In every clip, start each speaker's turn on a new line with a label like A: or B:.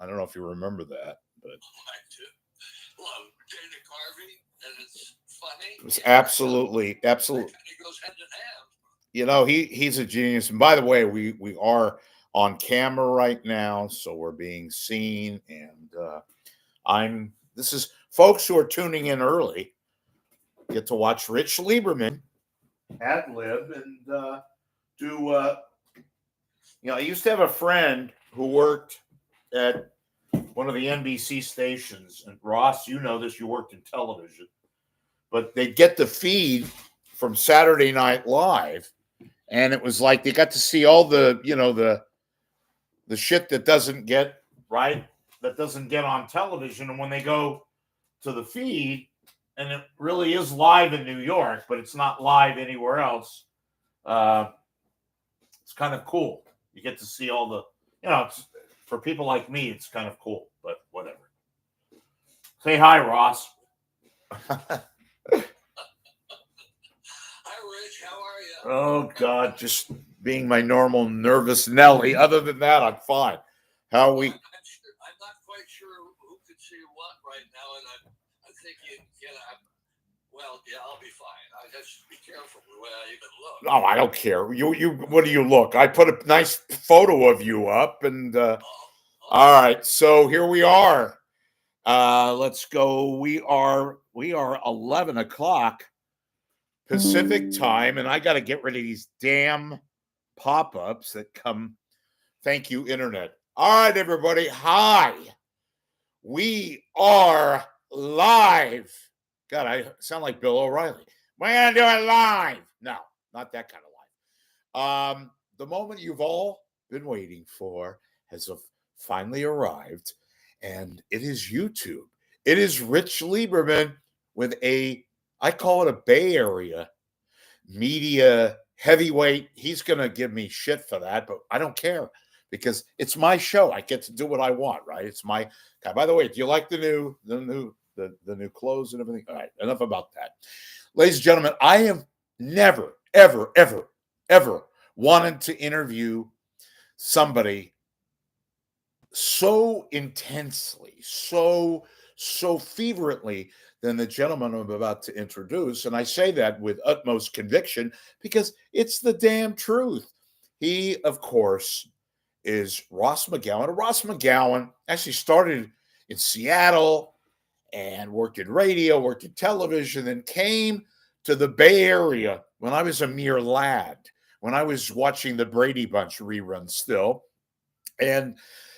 A: don't know if you remember that, but
B: I do love Dana Carvey, and it's funny.
A: it was absolutely.
B: It goes hand in hand.
A: You know, he's a genius. And by the way, we are on camera right now, so we're being seen. And this is folks who are tuning in early get to watch Rich Lieberman ad lib and do. I used to have a friend who worked at one of the NBC stations, and Ross, you know this. You worked in television, but they get the feed from Saturday Night Live. And it was like they got to see all the shit that doesn't get on television. And when they go to the feed, and it really is live in New York, but it's not live anywhere else. It's kind of cool. You get to see all the, for people like me, it's kind of cool. But whatever. Say hi, Ross. Oh, God, just being my normal nervous Nelly. Other than that, I'm fine. How are we?
B: I'm not quite sure who could see what right now, and I think I'll be fine. I just be careful the way I even look.
A: Oh, I don't care. What do you look? I put a nice photo of you up, and all right. So here we are. Let's go. We are 11 o'clock. Pacific time, and I got to get rid of these damn pop-ups that come. Thank you, Internet. All right, everybody. Hi. We are live. God, I sound like Bill O'Reilly. We're going to do it live. No, not that kind of live. The moment you've all been waiting for has finally arrived, and it is YouTube. It is Rich Lieberman with I call it a Bay Area media heavyweight. He's going to give me shit for that, but I don't care because it's my show. I get to do what I want, right? It's my. By the way, do you like the new clothes and everything? All right, enough about that. Ladies and gentlemen, I have never, ever, ever, ever wanted to interview somebody so intensely, so fervently than the gentleman I'm about to introduce. And I say that with utmost conviction because it's the damn truth. He, of course, is Ross McGowan. Ross McGowan actually started in Seattle and worked in radio, worked in television, and came to the Bay Area when I was a mere lad, when I was watching the Brady Bunch reruns still, and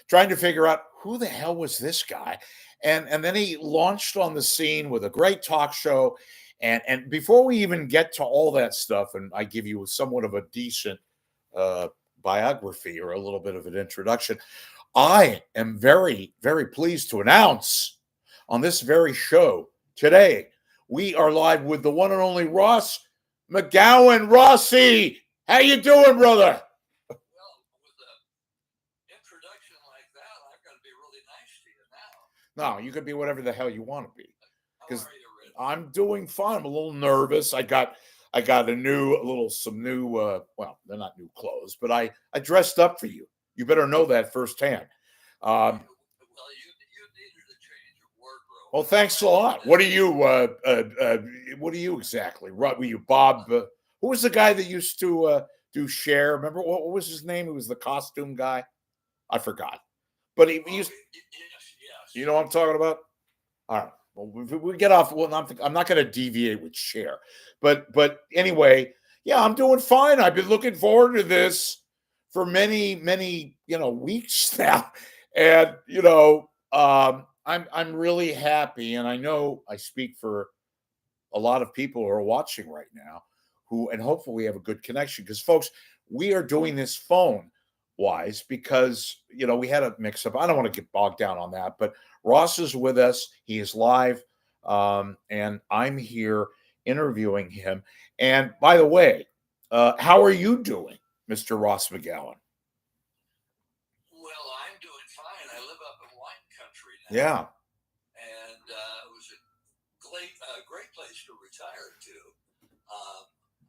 A: trying to figure out who the hell was this guy. And then he launched on the scene with a great talk show. And before we even get to all that stuff, and I give you somewhat of a decent biography or a little bit of an introduction, I am very, very pleased to announce on this very show today, we are live with the one and only Ross McGowan. Rossi, how you doing, brother? No, you could be whatever the hell you want to be. Because I'm doing fine. I'm a little nervous. I got some new well, they're not new clothes, but I dressed up for you. You better know that firsthand.
B: Well, you needed a change of wardrobe.
A: Well, thanks a lot. What are you exactly? Were you Bob? Who was the guy that used to do Cher? Remember what was his name? He was the costume guy. I forgot. But he used. Yes. You know what I'm talking about? All right. Well, we get off. Well, I'm not going to deviate with Cher, but anyway, yeah, I'm doing fine. I've been looking forward to this for many weeks now, and I'm really happy, and I know I speak for a lot of people who are watching right now, and hopefully we have a good connection because, folks, we are doing this phone wise because we had a mix up. I don't want to get bogged down on that, but Ross is with us. He is live, and I'm here interviewing him. And by the way, how are you doing, Mr. Ross McGowan?
B: Well, I'm doing fine. I live up in wine country now.
A: Yeah.
B: And it was a great place to retire to.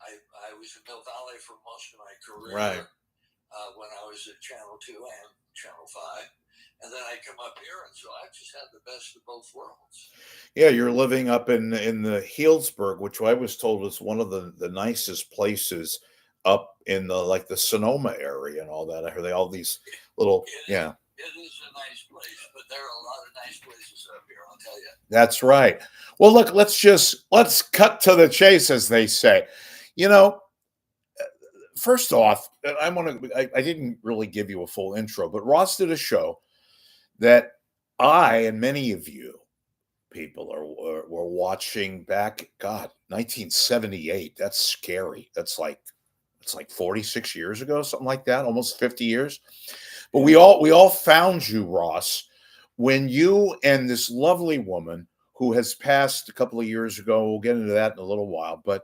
B: I was in Mill Valley for most of my career.
A: Right.
B: When I was at Channel 2 and Channel 5. and then I come up here, and so I've just had the best of both worlds.
A: Yeah, you're living up in the Healdsburg, which I was told is one of the nicest places up in the like the Sonoma area and all that. I heard they all these little yeah.
B: It is a nice place, but there are a lot of nice places up here, I'll tell you.
A: That's right. Well, look, let's cut to the chase, as they say. You know, first off, I didn't really give you a full intro, but Ross did a show that I and many of you people were watching back, God, 1978. That's scary. It's like 46 years ago, something like that, almost 50 years. But we all found you, Ross, when you and this lovely woman who has passed a couple of years ago. We'll get into that in a little while, but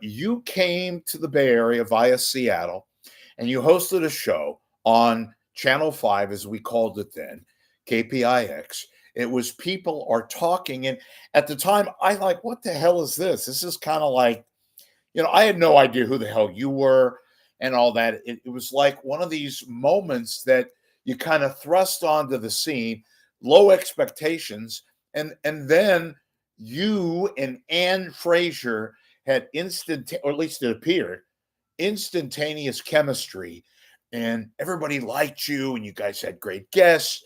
A: you came to the Bay Area via Seattle, and you hosted a show on Channel 5, as we called it then, KPIX. It was People Are Talking, and at the time, I like, what the hell is this? This is kind of like, I had no idea who the hell you were and all that. It was like one of these moments that you kind of thrust onto the scene, low expectations, and then you and Ann Fraser had or at least it appeared, instantaneous chemistry, and everybody liked you, and you guys had great guests.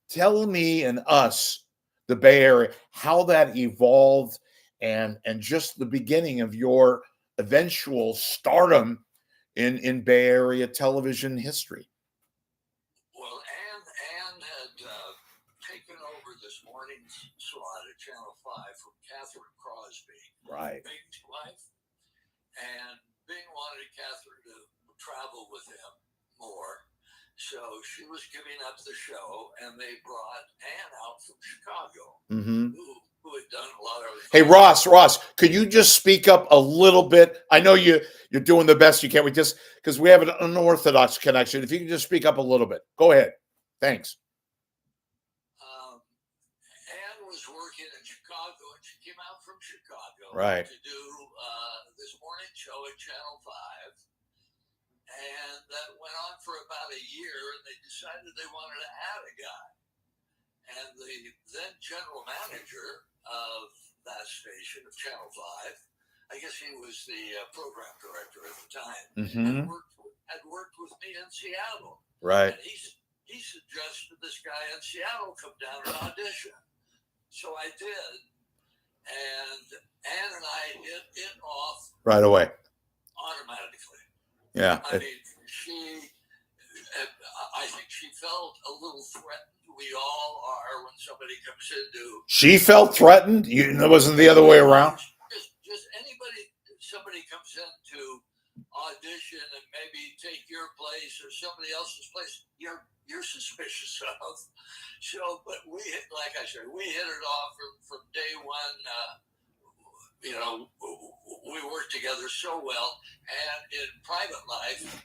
A: Tell me and us, the Bay Area, how that evolved and just the beginning of your eventual stardom in Bay Area television history.
B: Well, Ann had taken over this morning's slot at Channel 5 from Catherine Crosby,
A: Right.
B: Bing's wife, and Bing wanted Catherine to travel with him more. So she was giving up the show, and they brought Ann out from Chicago, who had done a lot of.
A: Hey, Ross, could you just speak up a little bit? I know you're doing the best you can. We just because we have an unorthodox connection. If you can just speak up a little bit, go ahead. Thanks.
B: Ann was working in Chicago, and she came out from Chicago to do this morning show at Channel 5. And that went on for about a year, and they decided they wanted to add a guy. And the then general manager of that station, of Channel 5, I guess he was the program director at the time, had worked with me in Seattle.
A: Right.
B: And he suggested this guy in Seattle come down and audition. So I did. And Ann and I hit it off
A: right away.
B: Automatically.
A: Yeah.
B: I mean, I think she felt a little threatened. We all are when somebody comes in to.
A: She felt threatened? It wasn't the other way around?
B: Just somebody comes in to audition and maybe take your place or somebody else's place, you're suspicious of. So, but like I said, we hit it off from day one. We worked together so well, and in private life,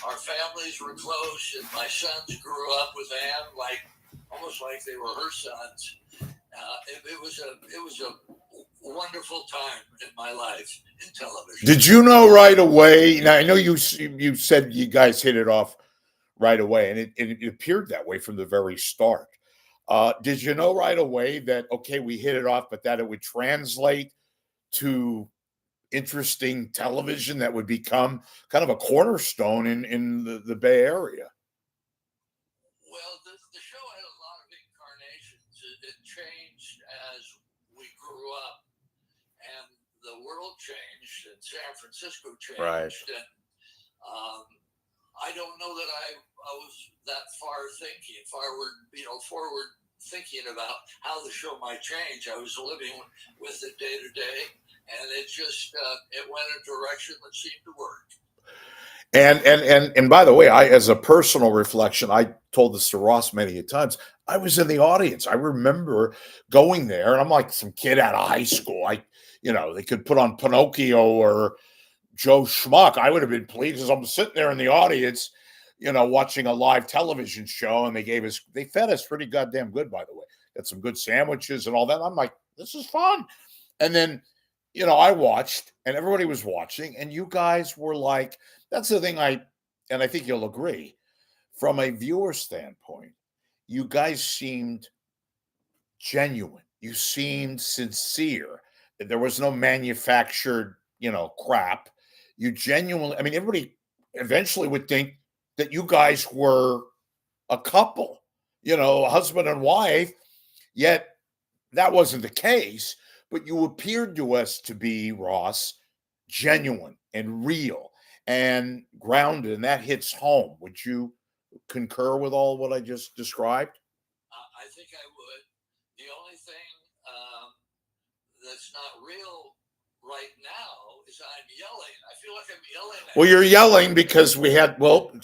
B: our families were close, and my sons grew up with Ann almost like they were her sons. It was a wonderful time in my life in television.
A: Did you know right away? Now I know you said you guys hit it off right away, and it appeared that way from the very start. Did you know right away that, okay, we hit it off, but that it would translate to interesting television that would become kind of a cornerstone in the Bay Area?
B: Well, the show had a lot of incarnations. It changed as we grew up, and the world changed, and San Francisco changed.
A: Right.
B: And I don't know that I was that forward thinking about how the show might change. I was living with it day to day, and it just it went a direction that seemed to work. And
A: by the way, as a personal reflection, I told this to Ross many times. I was in the audience. I remember going there, and I'm like some kid out of high school. They could put on Pinocchio or Joe Schmuck. I would have been pleased as I'm sitting there in the audience, watching a live television show, and they fed us pretty goddamn good, by the way. Got some good sandwiches and all that. I'm like, this is fun. And then, I watched, and everybody was watching, and you guys were like, that's the thing and I think you'll agree, from a viewer standpoint, you guys seemed genuine. You seemed sincere. There was no manufactured, crap. You genuinely, I mean, everybody eventually would think that you guys were a couple, husband and wife, yet that wasn't the case. But you appeared to us to be, Ross, genuine and real and grounded, and that hits home. Would you concur with all what I just described?
B: I think I would. The only thing that's not real right now is I'm yelling. I feel like I'm yelling.
A: Well, you're yelling because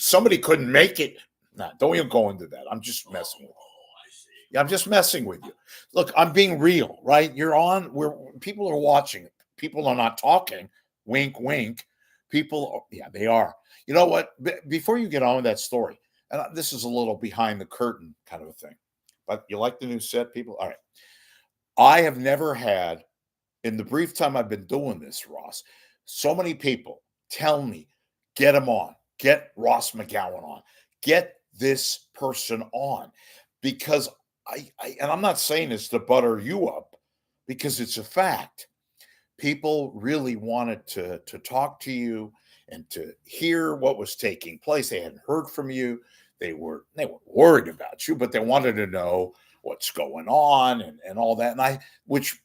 A: somebody couldn't make it. No, don't even go into that. I'm just messing with you.
B: I see.
A: Yeah, I'm just messing with you. Look, I'm being real, right? You're on where people are watching. People are not talking. Wink, wink. People, yeah, they are. You know what? Before you get on with that story, and this is a little behind the curtain kind of a thing, but you like the new set, people? All right. I have never had, in the brief time I've been doing this, Ross, so many people tell me, get him on, get Ross McGowan on, get this person on, because and I'm not saying this to butter you up, because it's a fact. People really wanted to talk to you and to hear what was taking place. They hadn't heard from you. They were worried about you, but they wanted to know what's going on and all that. And which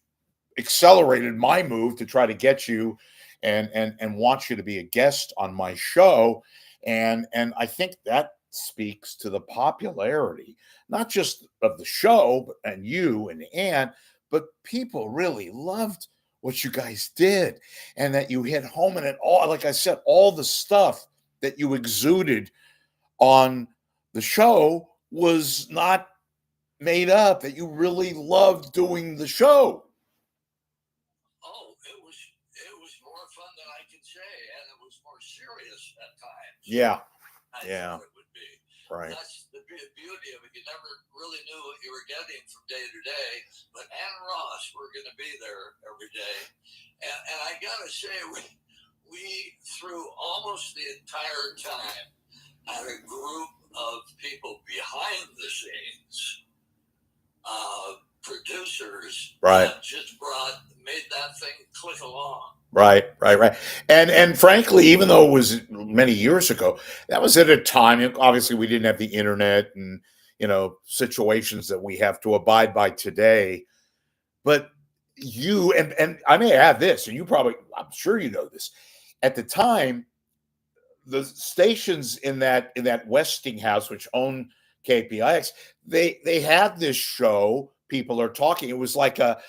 A: accelerated my move to try to get you and want you to be a guest on my show. And I think that speaks to the popularity, not just of the show and you and Ann, but people really loved what you guys did, and that you hit home. And it all, like I said, all the stuff that you exuded on the show was not made up, that you really loved doing the show.
B: Oh, it was more fun than I can say, and it was more serious at times.
A: Yeah.
B: I
A: Yeah.
B: thought it would be.
A: Right.
B: That's the beauty of it. You never really knew what you were getting from day to day, but Ann and Ross were going to be there every day. And I got to say, we through almost the entire time had a group of people behind the scenes, producers,
A: Right,
B: that just made that thing click along.
A: right. And frankly, even though it was many years ago, that was at a time, obviously we didn't have the internet and situations that we have to abide by today. But you and I may add this, and I'm sure you know this. At the time, the stations in that Westinghouse, which owned KPIX, they had this show. People are talking. It was like a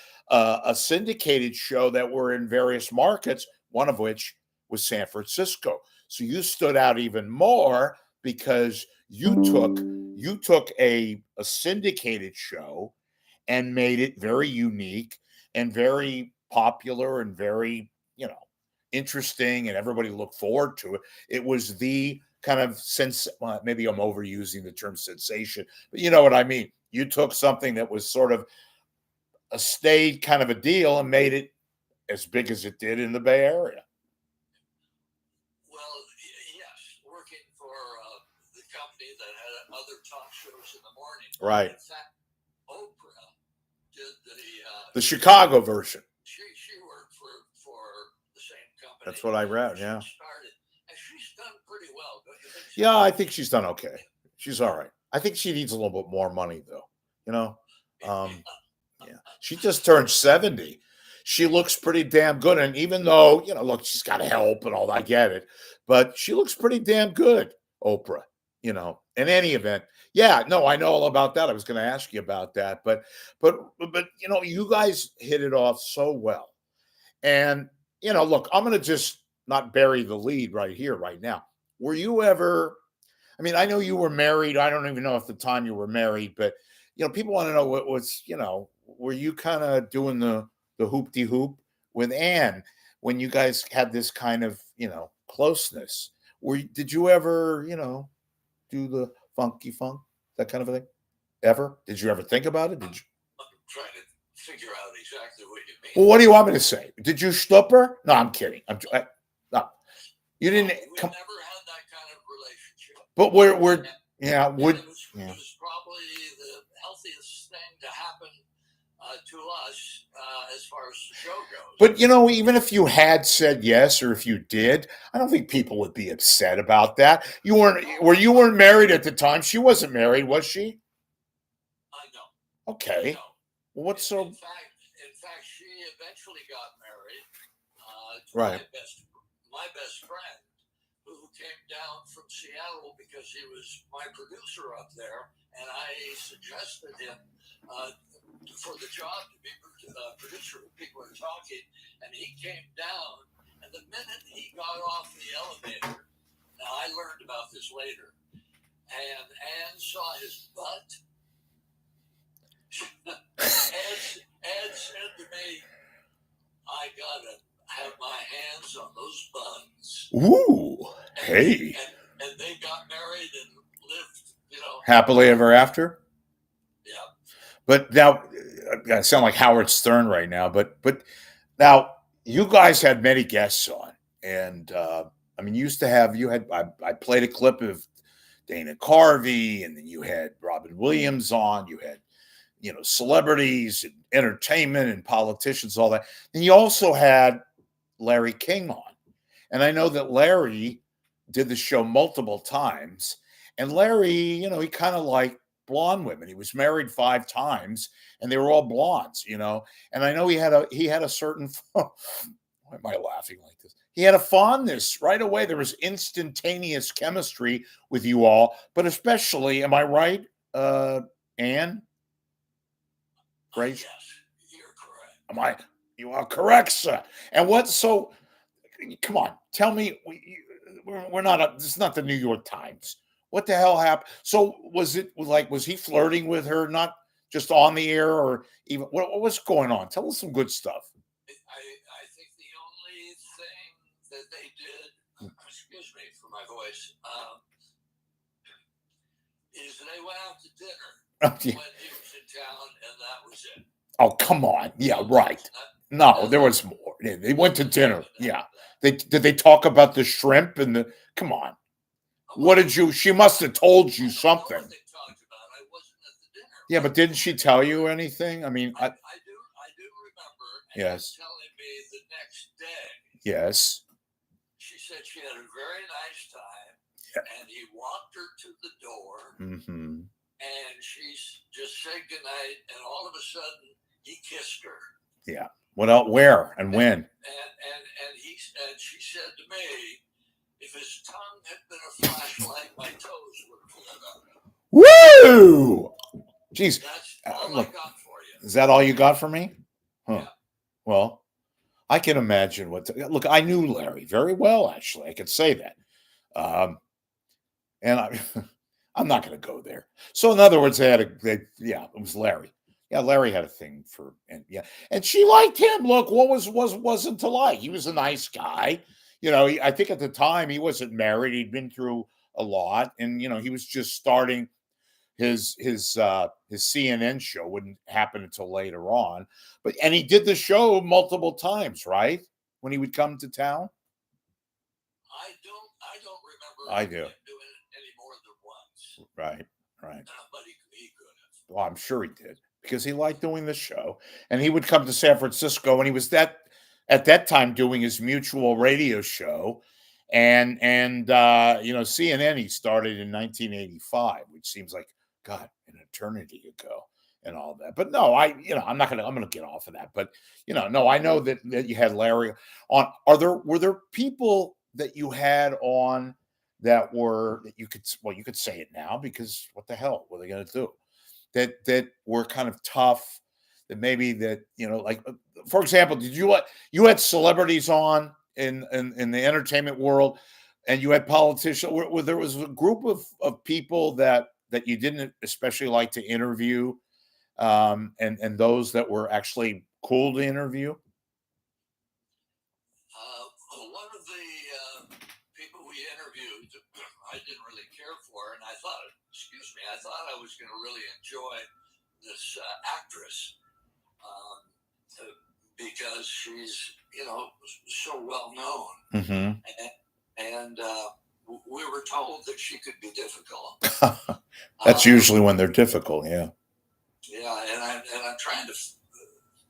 A: syndicated show that were in various markets. One of which was San Francisco. So you stood out even more because you took a syndicated show and made it very unique and very popular and very interesting, and everybody looked forward to it. It was the kind of maybe I'm overusing the term sensation, but you know what I mean. You took something that was sort of a staid kind of a deal and made it as big as it did in the Bay Area.
B: Well, yes, working for the company that had other talk shows in the morning.
A: Right.
B: In fact, Oprah did
A: the Chicago version.
B: She worked for the same company.
A: That's what I read. Yeah.
B: Started, and she's done pretty well, don't you think?
A: Yeah, I think she's done okay. She's all right. I think she needs a little bit more money, though. Yeah. She just turned 70. She looks pretty damn good. And even though, look, she's got help and all that, I get it. But she looks pretty damn good, Oprah, in any event. Yeah, no, I know all about that. I was going to ask you about that. But you guys hit it off so well. And, look, I'm going to just not bury the lead right here, right now. Were you ever, I know you were married. I don't even know if the time you were married, but, people want to know what was, were you kind of doing the hoop-de-hoop with Ann when you guys had this kind of, closeness? Did you ever, do the funky funk, that kind of a thing? Ever? Did you ever think about it? Did you?
B: I'm trying to figure out exactly what you mean.
A: Well, what do you want me to say? Did you schlup her? No, I'm kidding. No, you didn't.
B: We never had that kind of relationship.
A: But we're
B: it was probably healthiest thing to happen to us as far as the show goes.
A: But even if you had said yes, or if you did, I don't think people would be upset about that. You weren't married at the time. She wasn't married, was she?
B: No.
A: Okay.
B: No.
A: Well, what's so?
B: In fact, she eventually got married to
A: Right.
B: my best friend, who came down from Seattle because he was my producer up there, and I suggested him for the job to be producer of People Are Talking, and he came down, and the minute he got off the elevator, now I learned about this later, and Ann saw his butt. Ed said to me, "I gotta have my hands on those buns."
A: Ooh, hey.
B: And they got married and lived,
A: happily ever after.
B: Yeah.
A: But now, I sound like Howard Stern right now. But now, you guys had many guests on, and you used to have I played a clip of Dana Carvey, and then you had Robin Williams on. You had celebrities and entertainment and politicians, all that. And you also had Larry King on. And I know that Larry did the show multiple times. And Larry, he kind of liked blonde women. He was married 5 times, and they were all blondes, And I know he had a certain why am I laughing like this? He had a fondness right away. There was instantaneous chemistry with you all, but especially, am I right, Ann? Right?
B: Yes, you're correct.
A: You are correct, sir. And so, come on, tell me, we're not, this is not the New York Times. What the hell happened? So was he flirting with her, not just on the air, or even, what was going on? Tell us some good stuff.
B: I think the only thing that they did, excuse me for my voice, is they went out to dinner. When he was in town, and that was it.
A: Oh, come on. Yeah, right. No, there was more. They went to dinner. Yeah. Did they talk about the shrimp and the, come on. She must have told you something.
B: I talked about. I wasn't at the dinner.
A: Yeah, but didn't she tell you anything? I mean,
B: I do remember.
A: Yes.
B: Telling me the next day.
A: Yes.
B: She said she had a very nice time, and he walked her to the door.
A: Mm-hmm.
B: And she just said goodnight, and all of a sudden he kissed her.
A: Yeah. What else? Where and when?
B: And she said to me, if his tongue had been a flashlight, my toes would have lit up.
A: Woo! Jeez.
B: That's all I got for you.
A: Is that all you got for me? Huh.
B: Yeah.
A: Well, I can imagine look, I knew Larry very well, actually. I could say that. And I'm not going to go there. So in other words, it was Larry. Yeah, Larry had a thing for, and she liked him. Look, what wasn't to like? He was a nice guy. I think at the time he wasn't married. He'd been through a lot, and he was just starting his CNN show. Wouldn't happen until later on, and he did the show multiple times, right? When he would come to town.
B: I don't remember.
A: I do.
B: Doing it any more than once.
A: Right.
B: But he could have.
A: Well, I'm sure he did, because he liked doing the show, and he would come to San Francisco, and he was at that time doing his Mutual radio show, and CNN he started in 1985, which seems like, God, an eternity ago, and all that. But no, I'm gonna get off of that. But no, I know that you had Larry on. Were there people that you had on that you could say it now, because what the hell were they going to do? That were kind of tough, that maybe like, for example, you had celebrities on in the entertainment world, and you had politicians, where there was a group of people that you didn't especially like to interview, and those that were actually cool to interview?
B: One of the people we interviewed, I didn't really care for, and I thought I was going to really enjoy this actress, because she's so well known, and we were told that she could be difficult.
A: That's usually when they're difficult, yeah.
B: trying to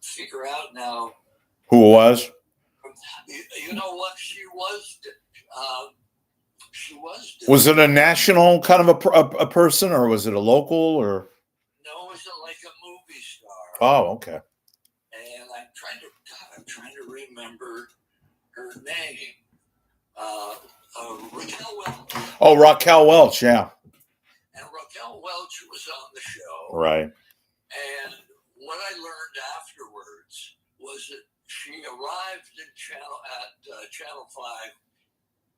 B: figure out now
A: who it was.
B: You know what? She was.
A: Was it a national kind of a person, or was it a local, or?
B: No, it was like a movie star.
A: Oh, okay.
B: And I'm trying to remember her name. Raquel Welch.
A: Oh, Raquel Welch, yeah.
B: And Raquel Welch was on the show.
A: Right.
B: And what I learned afterwards was that she arrived in Channel 5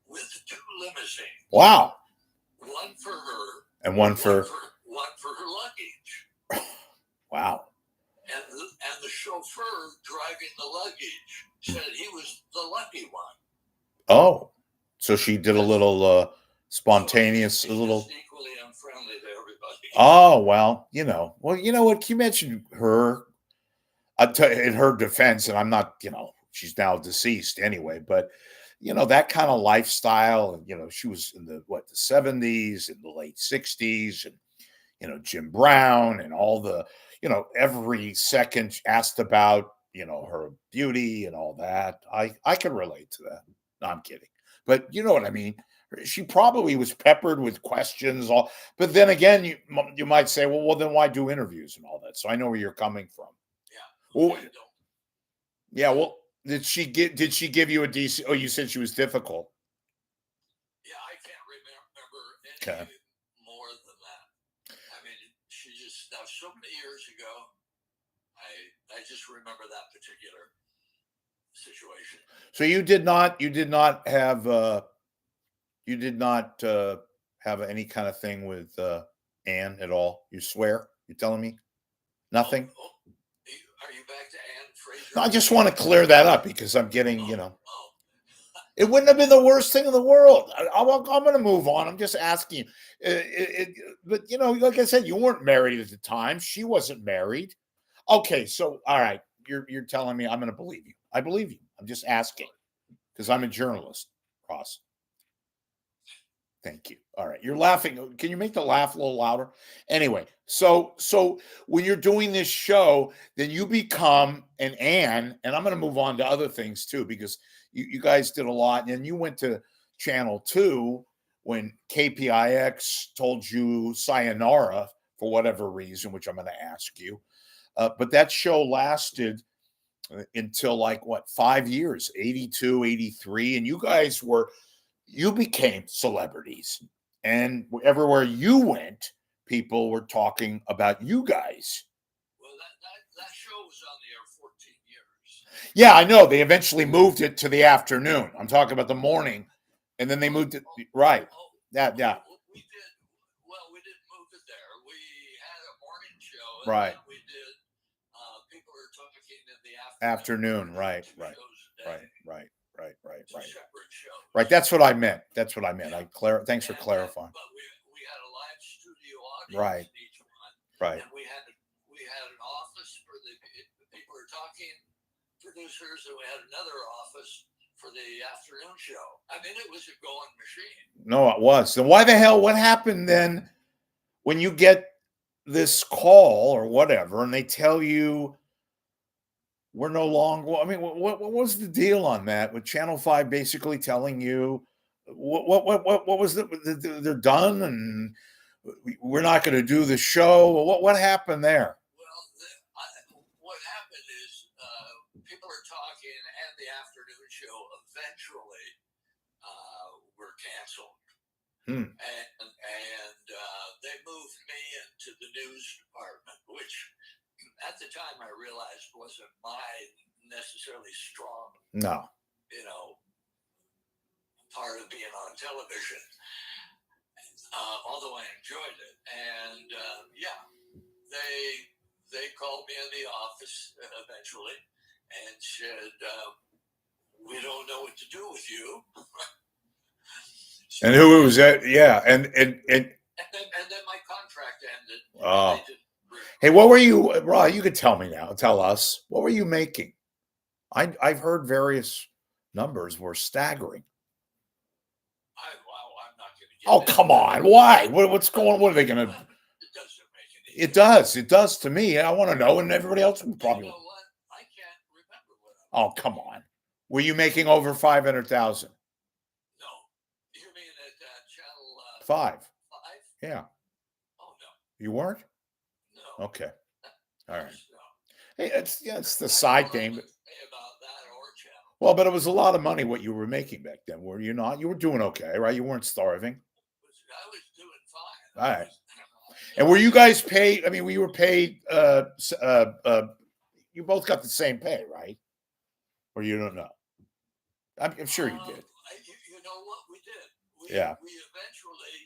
B: with 2 limousines.
A: Wow.
B: One for her.
A: And one for
B: her luggage.
A: Wow.
B: And the chauffeur driving the luggage said he was the lucky one.
A: Oh, so she did a little spontaneous, a little
B: equally unfriendly to everybody.
A: Oh, well, well, you know what? You mentioned her. In her defense, and I'm not, she's now deceased anyway, but that kind of lifestyle, and she was in the 70s and the late 60s, and Jim Brown and all the, every second asked about, her beauty and all that. I can relate to that. No, I'm kidding. But you know what I mean? She probably was peppered with questions, but then again, you might say, well, then why do interviews and all that? So I know where you're coming from. Well, yeah. Well, did she give you a decent? Oh, you said she was difficult.
B: Yeah, I can't remember any more than that. I mean, she just now so many years ago. I just remember that particular situation. So
A: you did not have any kind of thing with Ann at all. You swear? You're telling me nothing?
B: Are you back to Ann Fraser?
A: No, I just want to clear that up because I'm getting, it wouldn't have been the worst thing in the world. I'm going to move on. I'm just asking. But, like I said, you weren't married at the time. She wasn't married. Okay, so, all right, you're telling me I'm going to believe you. I believe you. I'm just asking because I'm a journalist, Ross. Thank you. All right. You're laughing. Can you make the laugh a little louder? Anyway, so when you're doing this show, then you become an Ann, and I'm going to move on to other things too, because you guys did a lot. And you went to Channel 2 when KPIX told you sayonara for whatever reason, which I'm going to ask you. But that show lasted until 5 years, 82, 83. And you became celebrities, and everywhere you went, people were talking about you guys.
B: Well, that show was on the air 14 years.
A: Yeah, I know. They eventually moved it to the afternoon. I'm talking about the morning, and then they moved it. Right. Yeah.
B: We didn't move it there. We had a morning show. And
A: right.
B: We did. People are talking in the
A: afternoon. Right. Right. That's what I meant. Thanks for clarifying.
B: But we had a live studio audience
A: right.
B: in each one.
A: Right.
B: And we had an office for the people who are talking producers, and we had another office for the afternoon show. I mean, it was a going machine.
A: No, it was. So why the hell? What happened then when you get this call or whatever, and they tell you we're no longer? I mean, what was the deal on that? With Channel 5 basically telling you what was they're done and we're not going to do the show? What happened there?
B: Well, what happened is people are talking, and the afternoon show eventually were canceled. And they moved me into the news department, which at the time I realized wasn't my necessarily strong, part of being on television. Although I enjoyed it, and they called me in the office eventually and said, "We don't know what to do with you."
A: And who was that? Yeah, and then
B: my contract ended.
A: Oh. Hey, what were you, Rob? You could tell me now. Tell us. What were you making? I've heard various numbers were staggering.
B: I'm not going to get
A: Oh, come on. Why? What's going on? What are they going to?
B: It doesn't make
A: It does. It does to me. I want to know, and everybody else would probably.
B: You know what? I can't remember what I
A: Oh, come on. Were you making over 500,000?
B: No. You mean at Channel
A: 5.
B: 5?
A: Yeah.
B: Oh, no.
A: You weren't?
B: No.
A: Okay. All right.
B: No.
A: Hey, it's the side game.
B: About that or Channel.
A: Well, but it was a lot of money what you were making back then, were you not? You were doing okay, right? You weren't starving.
B: I was doing fine.
A: All right. And were you guys paid? I mean, we were paid. You both got the same pay, right? Or you don't know? I'm sure you did.
B: You know what we did? We eventually,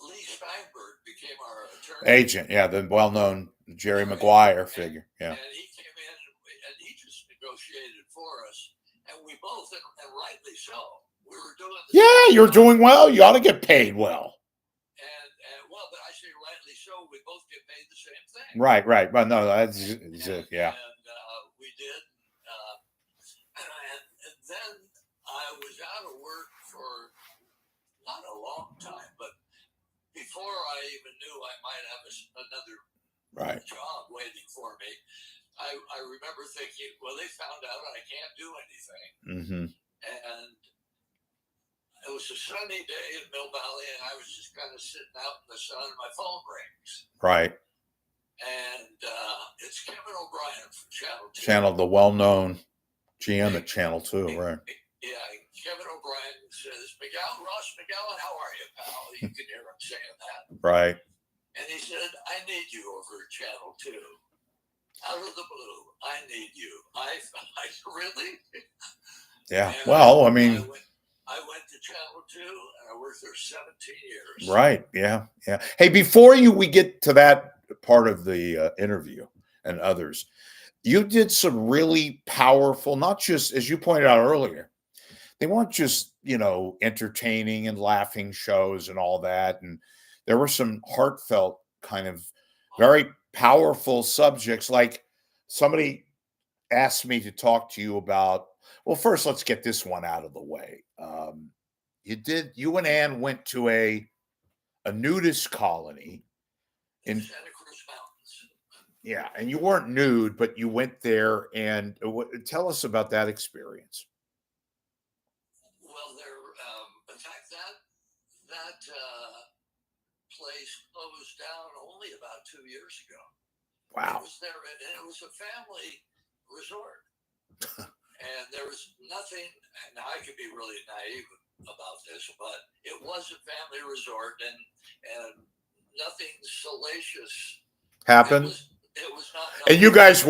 B: Lee Steinberg became our attorney.
A: Agent, yeah, the well-known Jerry McGuire figure, yeah.
B: And he came in and he just negotiated for us, and we both, and rightly so, we were doing.
A: You're doing well. You ought to get paid well.
B: And well, but I say rightly so. We both get paid the same thing.
A: Right. But no, that's yeah.
B: And we did. And then I was out of work for not a long time, but before I even knew I might have another job waiting for me, I remember thinking, well, they found out I can't do anything.
A: Mm-hmm.
B: And it was a sunny day in Mill Valley, and I was just kind of sitting out in the sun, and my phone rings.
A: Right.
B: And it's Kevin O'Brien from Channel 2.
A: The well-known GM at Channel 2, right.
B: Yeah, Kevin O'Brien says, Ross McGowan, how are you, pal? You can hear him saying that.
A: Right.
B: And he said, I need you over at Channel 2. Out of the blue, I need you. I really?
A: Yeah.
B: And
A: well, I mean...
B: I went to Channel 2, and I worked there 17 years.
A: Right. Yeah. Hey, before we get to that part of the interview and others, you did some really powerful, not just, as you pointed out earlier, they weren't just, entertaining and laughing shows and all that. And there were some heartfelt, kind of very powerful subjects. Like somebody asked me to talk to you about, well, first, let's get this one out of the way. You and Ann went to a nudist colony in
B: Santa Cruz Mountains.
A: Yeah, and you weren't nude, but you went there. And tell us about that experience.
B: Well, in fact, that place closed down only about 2 years ago.
A: Wow.
B: It was there, and it was a family resort. And there was nothing, now I could be really naive about this, but it was a family resort, and nothing salacious
A: happened.
B: It was not.
A: And you guys you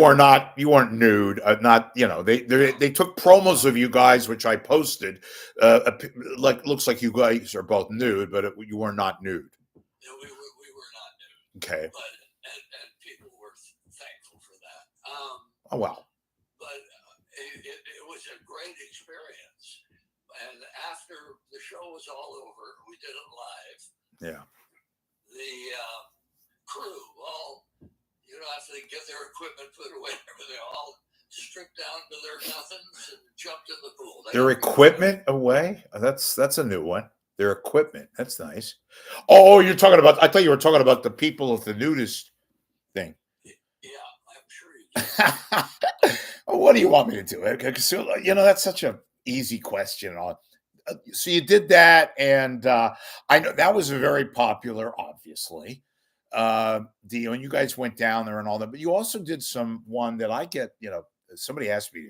A: weren't nude. They took promos of you guys, which I posted. Looks like you guys are both nude, but you were not nude.
B: No, we were not nude.
A: Okay.
B: But and people were thankful for that.
A: Oh wow.
B: But it was a great experience. And after the show was all over, we did it live.
A: Yeah.
B: The crew all, after they get their equipment put away, they all stripped down to their nothings and jumped in the pool.
A: Their equipment away? That's a new one. Their equipment. That's nice. Oh, you're talking about, I thought you were talking about the people at the nudist thing.
B: Yeah, I'm sure you did.
A: What do you want me to do? That's such an easy question. So you did that, and I know that was very popular, obviously. Deal, and you guys went down there and all that, but you also did one that I get, somebody asked me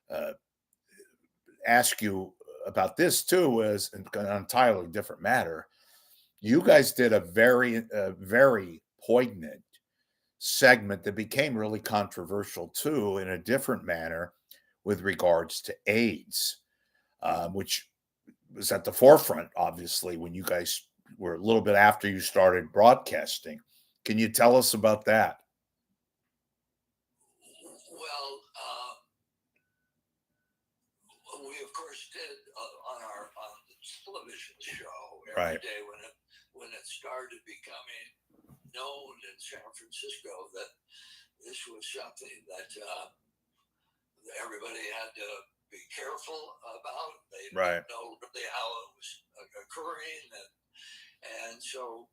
A: to ask you about this too, as an entirely different matter. You guys did a very, very poignant segment that became really controversial too, in a different manner, with regards to AIDS, which was at the forefront, obviously, when you guys were a little bit after you started broadcasting. Can you tell us about that?
B: Well, we of course did on the television show every day when it started becoming known in San Francisco that this was something that everybody had to be careful about. They didn't know really how it was occurring, and so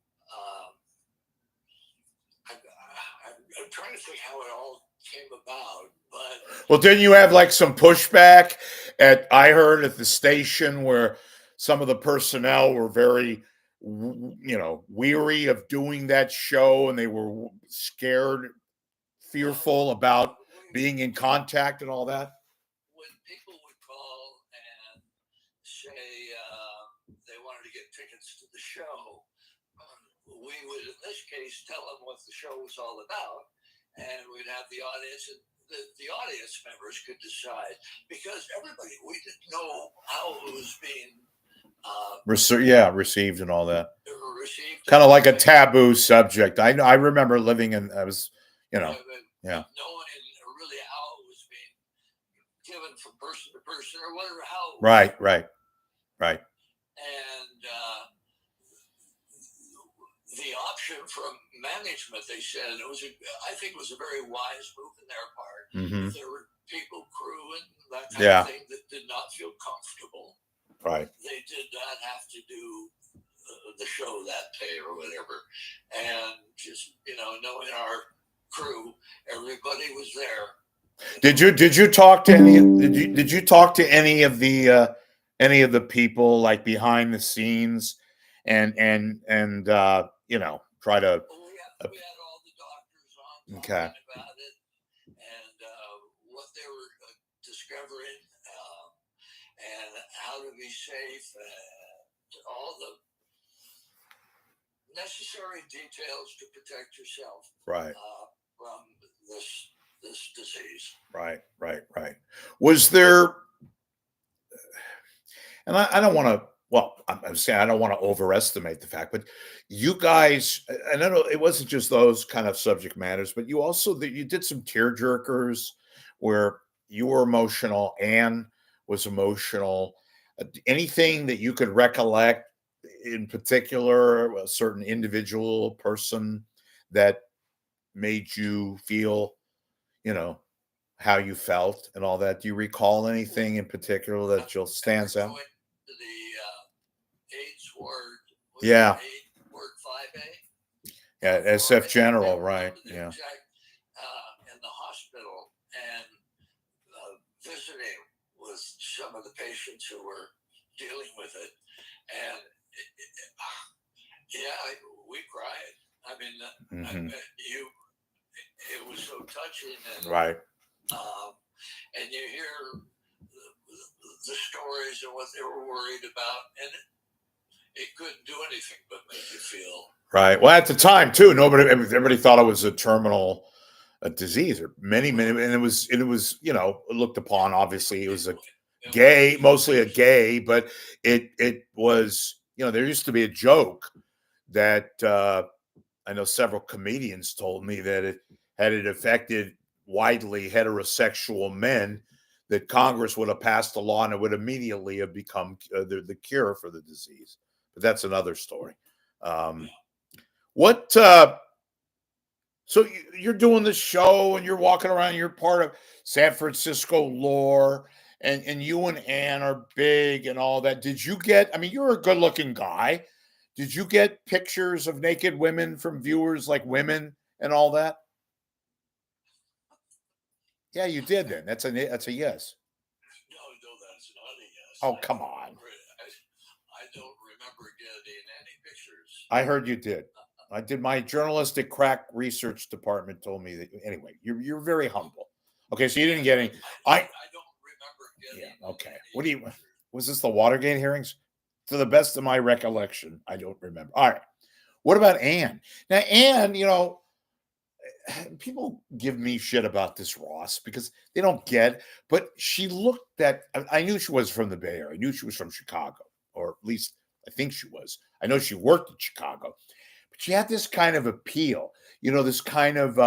B: I'm trying to think how it all came about, but
A: well, didn't you have like some pushback I heard at the station where some of the personnel were very, weary of doing that show, and they were scared, fearful about being in contact and all that?
B: when people would call and say they wanted to get tickets to the show, we would, in this case, tell them what the show was all about, and we'd have the audience, and the audience members could decide, because we didn't know how it was being
A: received and all that.
B: Received,
A: kind of like a taboo subject. I remember living in, I was,
B: knowing really how it was being given from person to person, or whatever, how it was.
A: Right.
B: And the option from management, they said, I think it was a very wise move on their part.
A: Mm-hmm.
B: There were people, crew, and that kind of thing that did not feel comfortable.
A: Right.
B: They did not have to do the show that day or whatever. And just, knowing our crew, everybody was there.
A: Did you talk to did you talk to any of the people, like, behind the scenes and try to
B: we had all the doctors on
A: okay
B: about it, and what they were discovering, and how to be safe, and all the necessary details to protect yourself from this disease.
A: Right. Was there, and I don't want to, well, I'm saying I don't want to overestimate the fact, but you guys, and I know it wasn't just those kind of subject matters, but you did some tear jerkers where you were emotional, Anne was emotional. Anything that you could recollect in particular, a certain individual person that made you feel, how you felt and all that? Do you recall anything in particular that stands out?
B: The AIDS ward.
A: Yeah.
B: Ward 5A.
A: Yeah, SF General, right? Yeah.
B: In the hospital, and visiting with some of the patients who were dealing with it, and we cried. I mean, it was so touching, and
A: right.
B: And you hear the stories and what they were worried about, and it couldn't do anything but make you feel
A: right. Well, at the time too, everybody thought it was a terminal disease, or many, and it was looked upon. Obviously, it was mostly a gay, but it was, there used to be a joke that I know several comedians told me that it affected widely heterosexual men, that Congress would have passed a law and it would immediately have become the cure for the disease. But that's another story. So you're doing this show and you're walking around, you're part of San Francisco lore, and you and Anne are big and all that. Did you get, you're a good looking guy. Did you get pictures of naked women from viewers, like women and all that? Yeah, you did then. That's a yes.
B: No, that's not a yes.
A: Oh, come on.
B: I don't remember getting any pictures.
A: I heard you did. I did. My journalistic crack research department told me that. Anyway, you're very humble. Okay, so you didn't get any.
B: I don't remember getting.
A: Yeah. Okay. Was this the Watergate hearings? To the best of my recollection, I don't remember. All right. What about Anne? Now, Anne, people give me shit about this, Ross, because they don't get, but she looked I knew she was from the Bay Area. I knew she was from Chicago, or at least I think she was. I know she worked in Chicago, but she had this kind of appeal, this kind of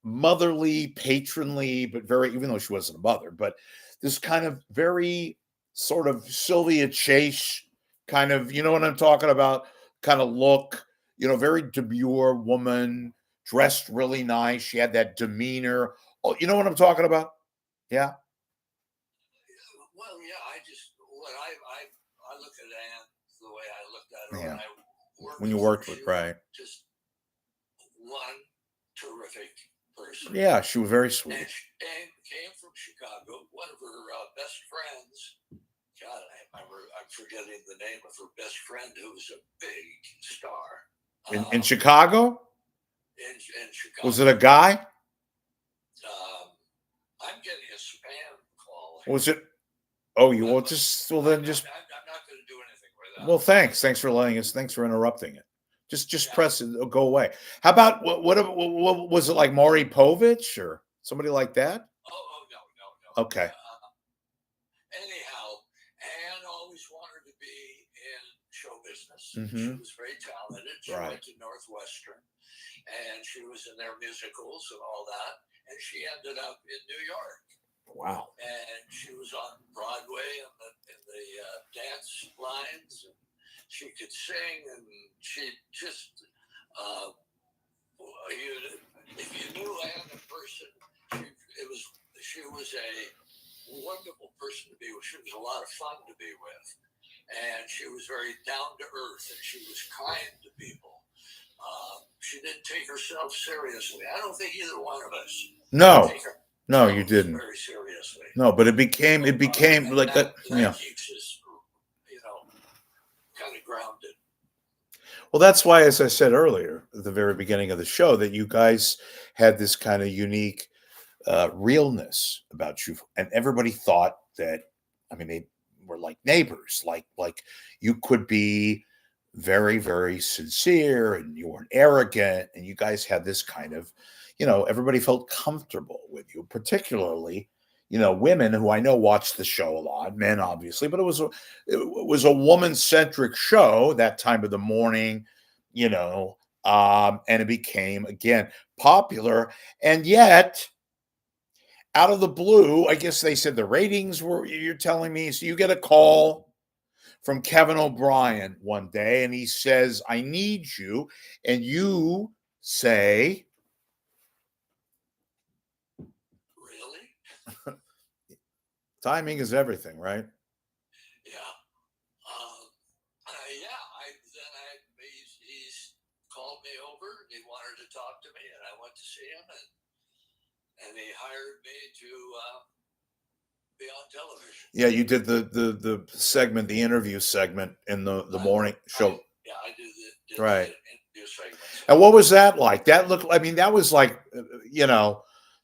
A: motherly, patronly, but very, even though she wasn't a mother, but this kind of very sort of Sylvia Chase kind of, you know what I'm talking about, kind of look, very demure woman, dressed really nice. She had that demeanor. Oh, you know what I'm talking about? Yeah.
B: Well, yeah. I look at Anne the way I looked at her when I worked
A: when you
B: with
A: worked
B: her.
A: with,
B: She
A: right?
B: was just one terrific person.
A: Yeah, she was very sweet.
B: And she came from Chicago. One of her best friends, God, I'm forgetting the name of her best friend, who was a big star.
A: In Chicago?
B: In Chicago.
A: Was it a guy?
B: I'm getting a spam call.
A: Was it? Oh, you will just, well, then
B: I'm
A: just.
B: I'm not going to do anything with that.
A: Well, thanks. Thanks for letting us. Thanks for interrupting it. Just press it. It'll go away. How about what was it, like Maury Povich or somebody like that?
B: Oh no.
A: Okay.
B: Anyhow, Anne always wanted to be in show business.
A: Mm-hmm.
B: She was very talented. She went to Northwestern, and she was in their musicals and all that. And she ended up in New York.
A: Wow.
B: And she was on Broadway in the dance lines. And she could sing, and she just, if you knew Anne in person, she was a wonderful person to be with. She was a lot of fun to be with. And she was very down to earth, and she was kind to people. She didn't take herself seriously. I don't think either one of us. No,
A: you didn't.
B: Very seriously.
A: No, but it became like that. Yeah.
B: Keeps us, kind of grounded.
A: Well, that's why, as I said earlier, at the very beginning of the show, that you guys had this kind of unique realness about you, and everybody thought that. I mean, they were like neighbors. Like you could be very, very sincere, and you weren't arrogant, and you guys had this kind of, everybody felt comfortable with you, particularly, women who I know watched the show a lot, men obviously, but it was a woman-centric show that time of the morning, and it became again popular, and yet out of the blue, I guess they said the ratings were, you're telling me, so you get a call from Kevin O'Brien one day, and he says, I need you. And you say,
B: really?
A: Timing is everything, right?
B: Yeah. He's called me over, and he wanted to talk to me, and I went to see him, and he hired me to be on television.
A: Yeah, you did the segment, the interview segment in the morning show.
B: I did
A: right.
B: The interview segment.
A: And what was that like? That was like,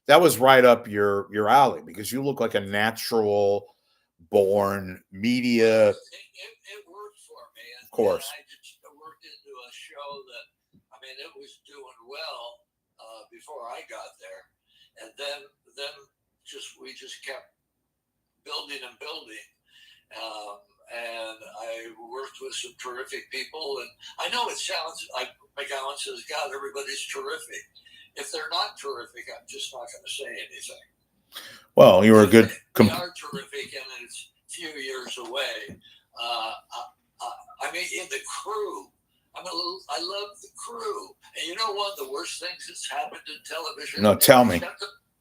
A: that was right up your alley, because you look like a natural born media.
B: It worked for me. And
A: of course.
B: I just worked into a show that, it was doing well before I got there. And then we just kept building and building. And I worked with some terrific people. And I know it sounds like McGowan says, God, everybody's terrific. If they're not terrific, I'm just not going to say anything.
A: Well, you were a good.
B: They are terrific, and it's a few years away. In the crew, I love the crew. And one of the worst things that's happened in television.
A: No, tell me.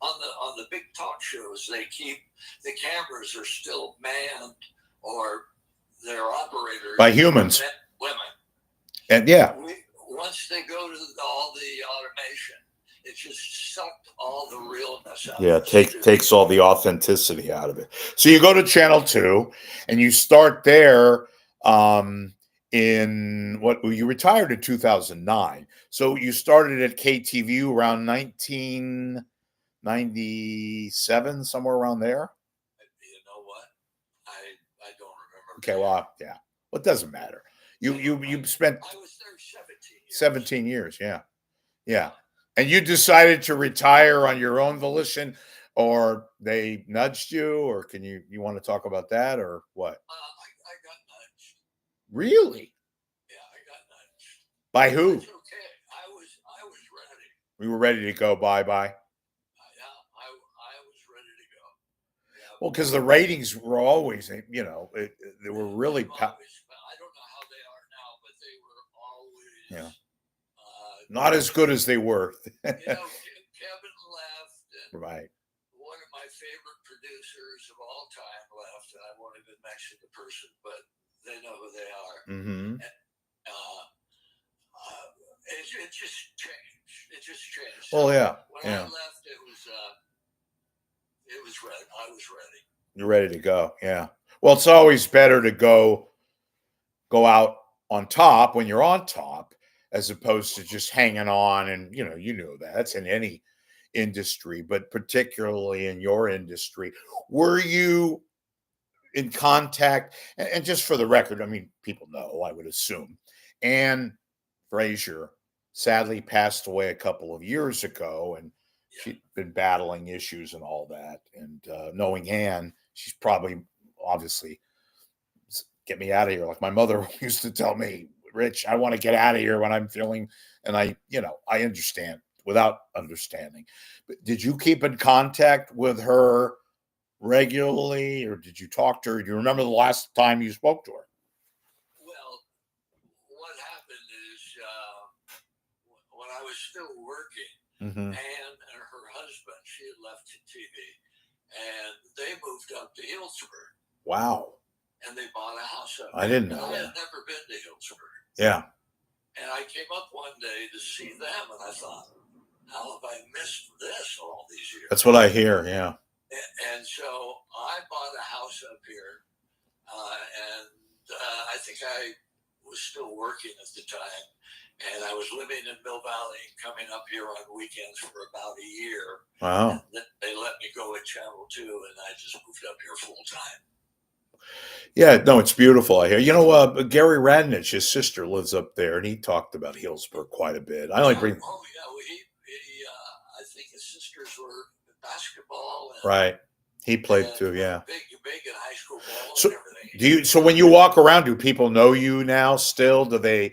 B: On the big talk shows, they keep the cameras are still manned, or they're operators
A: by humans,
B: women.
A: And yeah,
B: once they go to all the automation, it just sucked all the realness out.
A: Yeah, takes all the authenticity out of it. So you go to Channel 2, and you start there. You retired in 2009. So you started at KTVU around 1997, somewhere around there.
B: You know what? I don't remember.
A: Okay, well, yeah. Well, it doesn't matter. You spent.
B: I was there 17 years.
A: 17 years, yeah. Yeah. And you decided to retire on your own volition, or they nudged you, or can you want to talk about that, or what?
B: I got nudged.
A: Really?
B: Yeah, I got nudged.
A: By who?
B: It's okay. I was ready.
A: We were ready to go. Bye.
B: Yeah, I was ready to go. Yeah,
A: well, because the ratings were always, they were really.
B: I don't know how they are now, but they were always.
A: Yeah. Not as good as they were.
B: Kevin left. And
A: right.
B: One of my favorite producers of all time left, and I won't even mention the person, but they know who they are.
A: Mm-hmm.
B: It just changed. It just changed.
A: Well, yeah.
B: When I left, it was ready. I was ready.
A: You're ready to go. Yeah. Well, it's always better to go out on top when you're on top, as opposed to just hanging on. And you know that's in any industry, but particularly in your industry. Were you in contact? And just for the record, I mean, people know, I would assume, Anne Fraser sadly passed away a couple of years ago, and she'd been battling issues and all that. And knowing Anne, she's probably obviously get me out of here. Like my mother used to tell me, Rich, I want to get out of here when I'm feeling, and I understand without understanding. But did you keep in contact with her regularly, or did you talk to her? Do you remember the last time you spoke to her?
B: Well, what happened is when I was still working, Anne and her husband, she had left TV, and they moved up to Hillsburg.
A: Wow.
B: And they bought a house up.
A: I didn't know
B: I
A: that.
B: had never been to Hillsburg.
A: Yeah.
B: And I came up one day to see them, and I thought, how have I missed this all these years?
A: That's what I hear, yeah.
B: And so I bought a house up here, and I think I was still working at the time, and I was living in Mill Valley, coming up here on weekends for about a year.
A: Wow.
B: And they let me go at Channel 2, and I just moved up here full time.
A: Yeah, no, it's beautiful. I hear. Gary Radnich, his sister, lives up there, and he talked about Hillsburg quite a bit. I only bring.
B: Oh yeah, I think his sisters were in basketball.
A: Right, he played too. Yeah,
B: big in high school ball
A: so
B: and everything.
A: So when you walk around, do people know you now? Still, do they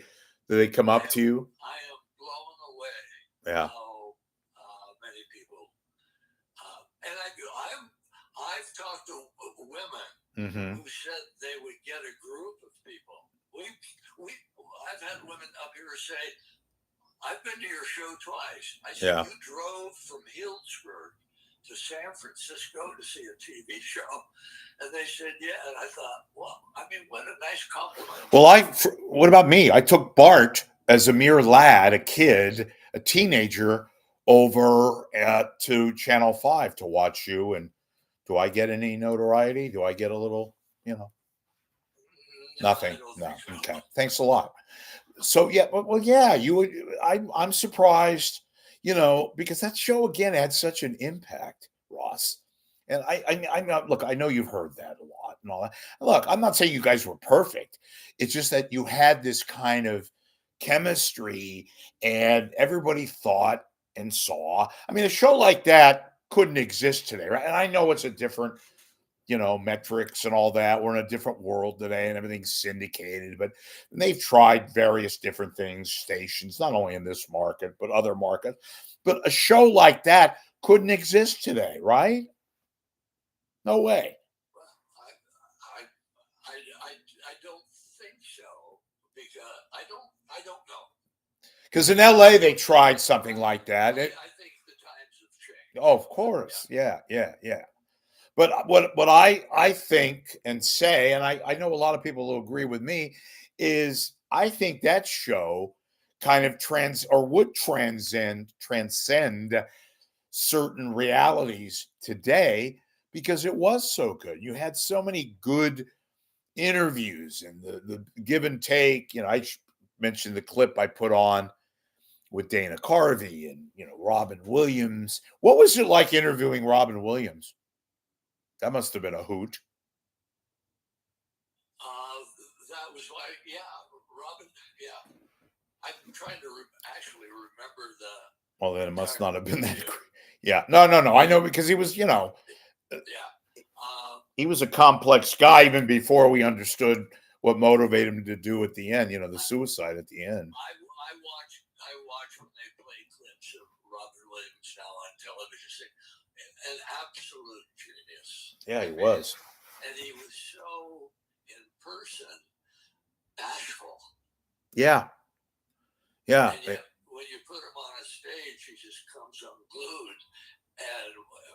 A: come up to you?
B: I am blown away.
A: Yeah.
B: How many people, and I've talked to women. Who said they would get a group of people. I've had women up here say, I've been to your show twice. I said, you drove from Hillsburg to San Francisco to see a TV show? And they said, yeah. And I thought, well, I mean, what a nice compliment.
A: Well, what about me? I took Bart as a mere lad, a kid, a teenager, over to Channel 5 to watch you. And do I get any notoriety? Do I get a little, Nothing. No. Okay. Thanks a lot. So yeah, well, yeah, I'm surprised, because that show again had such an impact, Ross. And I'm not, look, I know you've heard that a lot and all that. Look, I'm not saying you guys were perfect. It's just that you had this kind of chemistry, and everybody thought and saw. I mean, a show like that couldn't exist today, right? And I know it's a different, metrics and all that. We're in a different world today, and everything's syndicated. But they've tried various different things, stations, not only in this market but other markets. But a show like that couldn't exist today, right? No way.
B: Well, I don't think so, because I don't know.
A: Because in LA they tried something like that.
B: I think the times have changed.
A: Oh, of course. Yeah. But what I think and say, and I know a lot of people who agree with me, is I think that show kind of would transcend certain realities today, because it was so good. You had so many good interviews and the give and take. I mentioned the clip I put on with Dana Carvey and Robin Williams. What was it like interviewing Robin Williams? That must have been a hoot.
B: That was like, Robin. Yeah, I'm trying to actually remember the.
A: Well, then it must not have been that great. Yeah, no. I know, because he was, he was a complex guy even before we understood what motivated him to do at the end. The suicide at the end.
B: I watch when they play clips of Robin Williams now on television. An absolute genius.
A: Yeah, he was.
B: And he was so, in person, bashful.
A: Yeah.
B: And yet, when you put him on a stage, he just comes unglued. And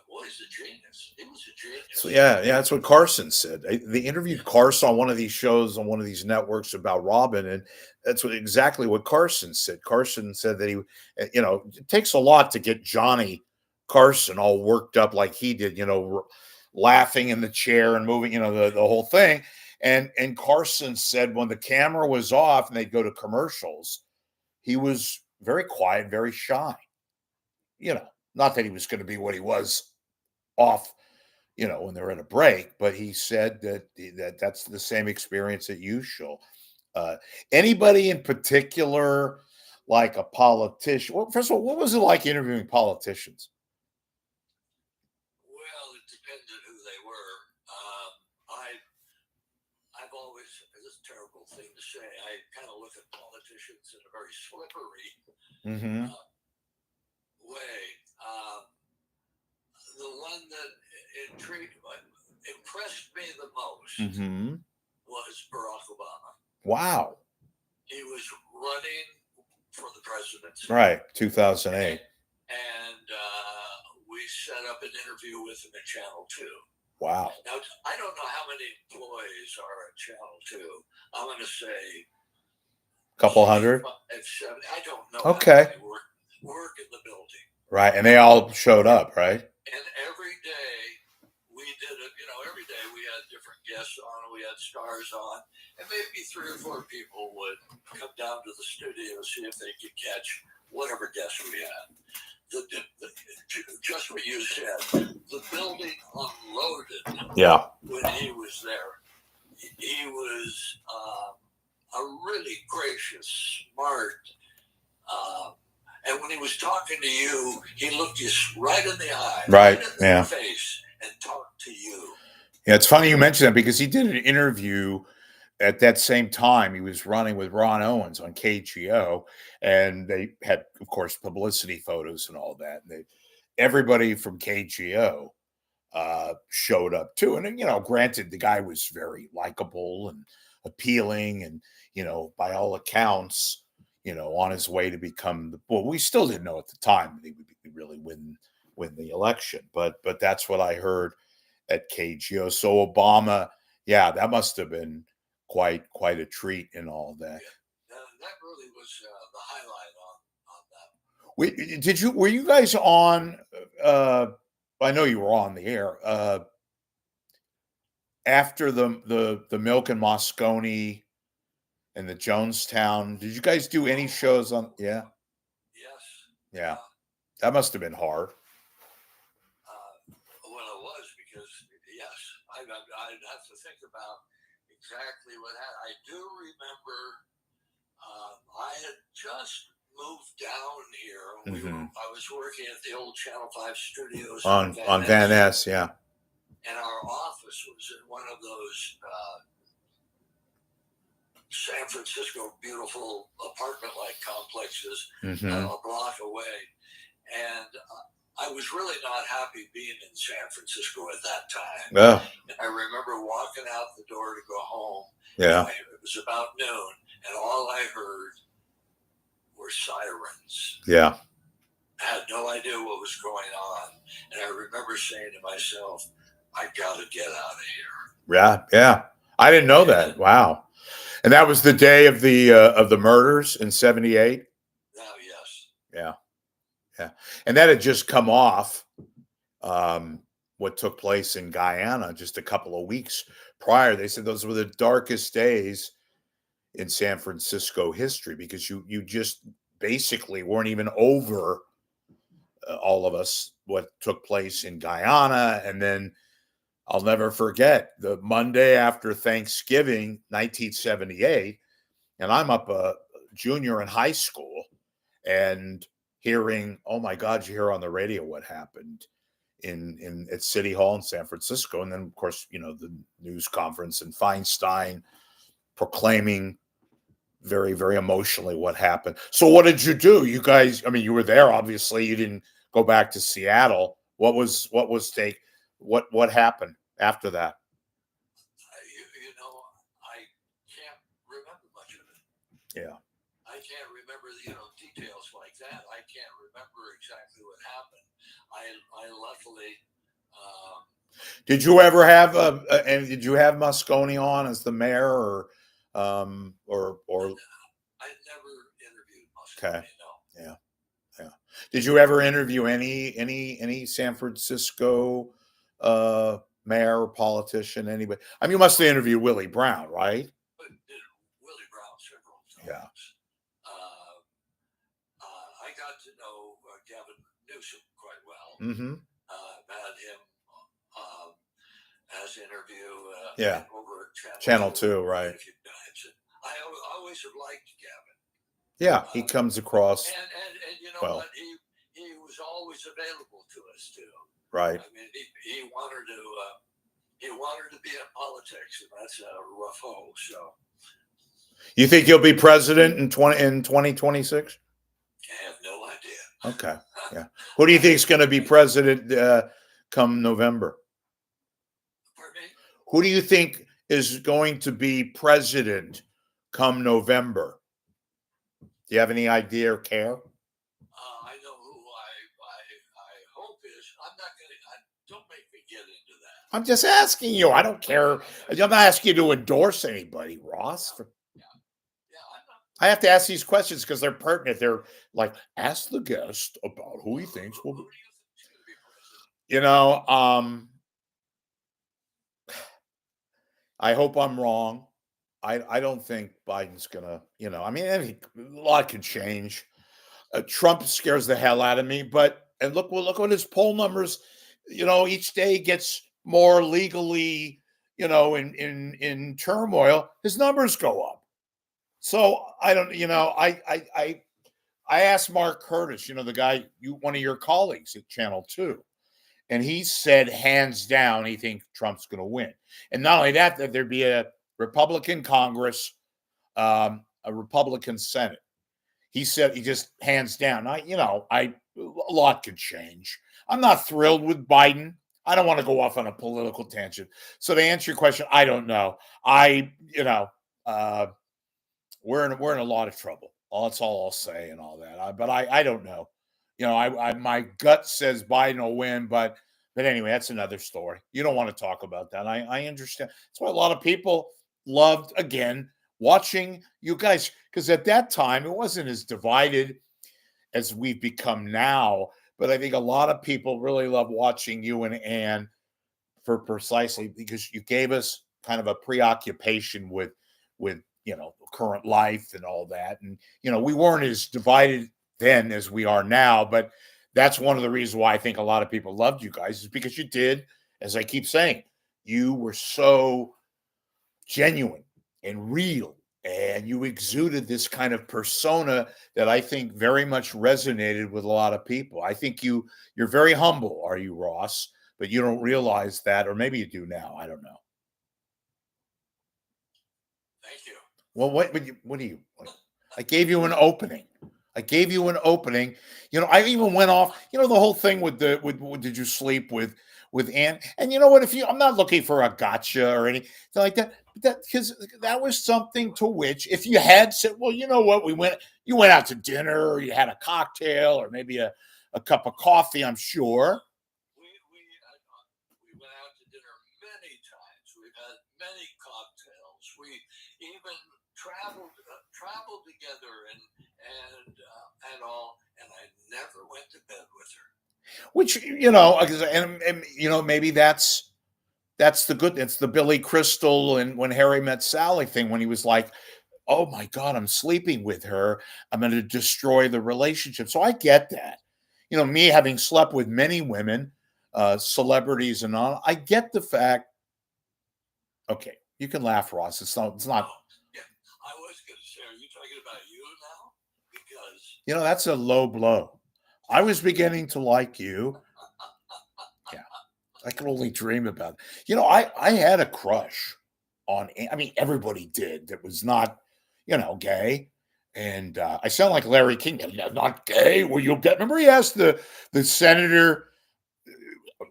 B: boy, he's a genius. He was a genius.
A: So yeah, that's what Carson said. They interviewed Carson on one of these shows on one of these networks about Robin, and that's exactly what Carson said. Carson said that it takes a lot to get Johnny Carson all worked up like he did, laughing in the chair and moving, the whole thing. And Carson said when the camera was off and they'd go to commercials, he was very quiet, very shy. Not that he was going to be what he was off, when they're at a break, but he said that's the same experience at usual. Anybody in particular, like a politician? Well, first of all, what was it like interviewing politicians?
B: Well, it depended who they were. I've always, this is a terrible thing to say, I kind of look at politicians in a very slippery way. The one that impressed me the most was Barack Obama.
A: Wow.
B: He was running for the presidency.
A: Right, 2008.
B: And we set up an interview with him at Channel 2.
A: Wow.
B: Now, I don't know how many employees are at Channel 2. I'm going to say
A: a couple hundred.
B: I don't know.
A: Okay.
B: How many work in the building.
A: Right, and they all showed up, right?
B: And every day we did it. Every day we had different guests on. We had stars on, and maybe 3 or 4 people would come down to the studio to see if they could catch whatever guest we had. Just what you said, the building unloaded.
A: Yeah.
B: When he was there, he was a really gracious, smart. And when he was talking to you, he looked you right in the eye, right in the face, and talked to you.
A: Yeah, it's funny you mentioned that because he did an interview at that same time. He was running with Ron Owens on KGO, and they had, of course, publicity photos and all that. And everybody from KGO showed up too. And, granted, the guy was very likable and appealing and, by all accounts, on his way to become we still didn't know at the time that he would really win the election. But that's what I heard at KGO. So Obama, yeah, that must have been quite a treat and all that.
B: Yeah, that really was the highlight on
A: that. Were you guys on? I know you were on the air after the Milk and Moscone and the Jonestown. Did you guys do any shows on? Yeah.
B: Yes.
A: Yeah, that must have been hard.
B: Well, it was because yes, I'd have to think about exactly what happened. I do remember I had just moved down here. I was working at the old Channel 5 studios
A: on Van Ness, yeah.
B: And our office was in one of those San Francisco beautiful apartment-like complexes a block away. And I was really not happy being in San Francisco at that time.
A: Yeah.
B: And I remember walking out the door to go home.
A: Yeah.
B: It was about noon, and all I heard were sirens.
A: Yeah.
B: I had no idea what was going on. And I remember saying to myself, I got to get out of here.
A: Yeah. Yeah. I didn't know that. Wow. And that was the day of the murders in 78?
B: Oh, yes.
A: Yeah. Yeah. And that had just come off what took place in Guyana just a couple of weeks prior. They said those were the darkest days in San Francisco history because you just basically weren't even over all of us what took place in Guyana. And then I'll never forget the Monday after Thanksgiving, 1978, and I'm up a junior in high school and hearing, oh my God, you hear on the radio what happened at City Hall in San Francisco. And then, of course, the news conference and Feinstein proclaiming very, very emotionally what happened. So what did you do? You guys, I mean, you were there, obviously. You didn't go back to Seattle. What happened after that?
B: I can't remember much of it.
A: Yeah.
B: I can't remember, details like that. I can't remember exactly what happened. I luckily.
A: Did you ever have and did you have Moscone on as the mayor, or?
B: I never interviewed Moscone.
A: Okay.
B: No.
A: Yeah. Yeah. Did you ever interview any San Francisco mayor or politician? Anybody? I mean, you must have interviewed Willie Brown, right?
B: But did Willie Brown several times.
A: Yeah.
B: I got to know Gavin Newsom quite well.
A: Mm-hmm.
B: Had him as interview. Over at
A: Channel 2, right?
B: I always have liked Gavin.
A: Yeah, he comes across.
B: And you know what? He was always available to us too.
A: Right.
B: I mean, he wanted to be in politics, and that's a rough hole. So.
A: You think he'll be president in 2026?
B: I have no idea.
A: Okay. Yeah. Who do you think is going to be president come November?
B: Pardon me?
A: Who do you think is going to be president come November? Do you have any idea or care?
B: I know who I hope is. I'm not going to. Don't make me get into that.
A: I'm just asking you. I don't care. I'm not asking you to endorse anybody, Ross. I have to ask these questions because they're pertinent. They're like, ask the guest about who he thinks will be. You know, I hope I'm wrong. I don't think Biden's gonna, I mean, a lot can change. Trump scares the hell out of me, and look at his poll numbers. Each day gets more legally, in turmoil. His numbers go up. So I don't, I asked Mark Curtis, the guy, one of your colleagues at Channel 2, and he said hands down he thinks Trump's going to win. And not only that there'd be a Republican Congress, a Republican Senate. He said he just hands down. A lot could change. I'm not thrilled with Biden. I don't want to go off on a political tangent. So to answer your question, I don't know. We're in a lot of trouble. That's all I'll say and all that. But I don't know. My gut says Biden will win, but anyway, that's another story. You don't want to talk about that. I understand. That's why a lot of people loved, again, watching you guys, because at that time it wasn't as divided as we've become now. But I think a lot of people really love watching you and Ann for precisely because you gave us kind of a preoccupation with current life and all that. And, we weren't as divided then as we are now, but that's one of the reasons why I think a lot of people loved you guys is because you did, as I keep saying, you were so genuine and real, and you exuded this kind of persona that I think very much resonated with a lot of people. I think you're very humble, are you, Ross? But you don't realize that, or maybe you do now. I don't know.
B: Thank you.
A: Well, what do you? I gave you an opening. I I even went off. The whole thing with did you sleep with Ann? And you know what? I'm not looking for a gotcha or anything like that. Because that was something to which, if you had said, well, you know what, you went out to dinner, or you had a cocktail, or maybe a cup of coffee. I'm sure.
B: We went out to dinner many times. We've had many cocktails. We even traveled together and all, and I never went to bed with her.
A: Which, and maybe that's the good. It's the Billy Crystal and When Harry Met Sally thing, when he was like, oh my God, I'm sleeping with her, I'm going to destroy the relationship. So I get that. Me having slept with many women, celebrities and all, I get the fact. Okay, you can laugh, Ross. It's not.
B: Yeah, I was going to say, are you talking about you now?
A: Because that's a low blow. I was beginning to like you. Yeah, I could only dream about it. I had a crush on. I mean, everybody did. That was not, gay. And I sound like Larry King. Not gay. Were you gay? Remember, he asked the senator,